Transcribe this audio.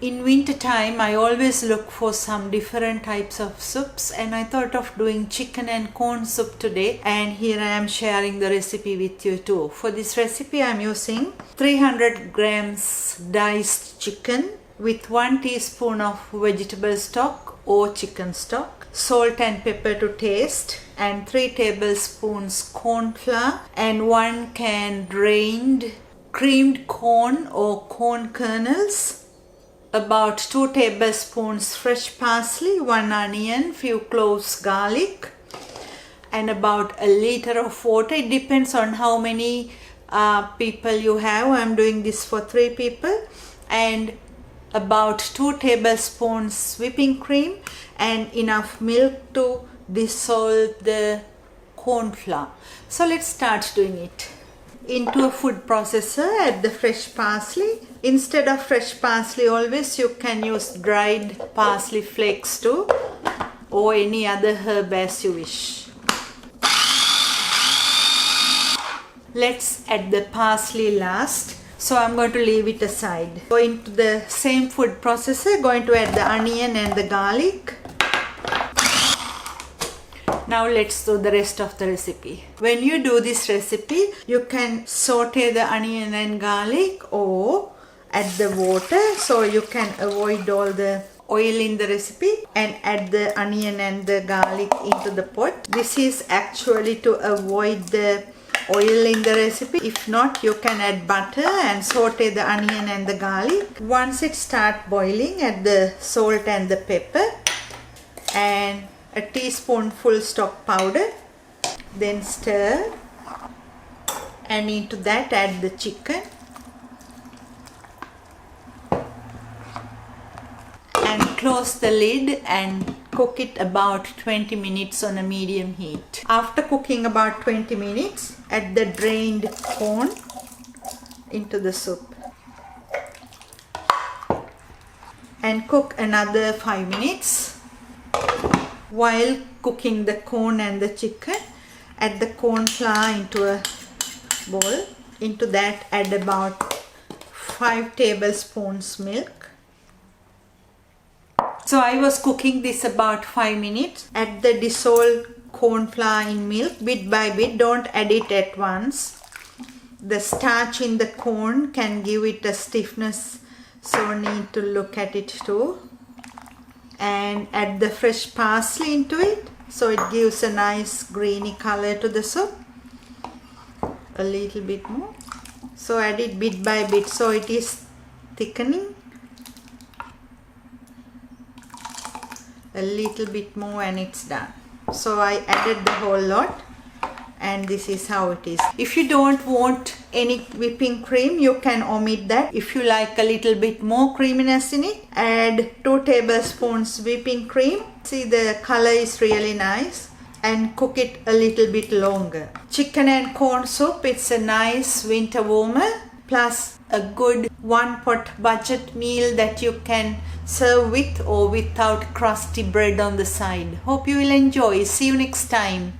In winter time, I always look for some different types of soups, and I thought of doing chicken and corn soup today, and here I am sharing the recipe with you too. For this recipe I am using 300 grams diced chicken with 1 teaspoon of vegetable stock or chicken stock, salt and pepper to taste, and 3 tablespoons corn flour, and 1 can drained creamed corn or corn kernels, about 2 tablespoons fresh parsley, 1 onion, few cloves garlic, and about a liter of water. It depends on how many people you have. I'm doing this for 3 people. And about 2 tablespoons whipping cream and enough milk to dissolve the corn flour. So let's start doing it. Into a food processor, add the fresh parsley. Instead of fresh parsley, always you can use dried parsley flakes too, or any other herb as you wish. Let's add the parsley last, so I'm going to leave it aside. Go into the same food processor, going to add the onion and the garlic. Now let's do the rest of the recipe. When you do this recipe, you can saute the onion and garlic or add the water, so you can avoid all the oil in the recipe, and add the onion and the garlic into the pot. This is actually to avoid the oil in the recipe. If not, you can add butter and saute the onion and the garlic. Once it starts boiling, add the salt and the pepper and a teaspoonful stock powder. Then stir, and into that add the chicken and close the lid and cook it about 20 minutes on a medium heat. After cooking about 20 minutes, add the drained corn into the soup and cook another 5 minutes. While cooking the corn and the chicken, add the corn flour into a bowl. Into that add about 5 tablespoons milk. So I was cooking this about 5 minutes. Add the dissolved corn flour in milk bit by bit. Don't add it at once. The starch in the corn can give it a stiffness, so need to look at it too. And add the fresh parsley into it, so it gives a nice greeny color to the soup. A little bit more. So add it bit by bit, so it is thickening. A little bit more and it's done. So I added the whole lot, and this is how it is. If you don't want any whipping cream, you can omit that. If you like a little bit more creaminess in it, add 2 tablespoons whipping cream. See, the color is really nice, and cook it a little bit longer. Chicken and corn soup, it's a nice winter warmer, plus a good 1-pot budget meal that you can serve with or without crusty bread on the side. Hope you will enjoy. See you next time.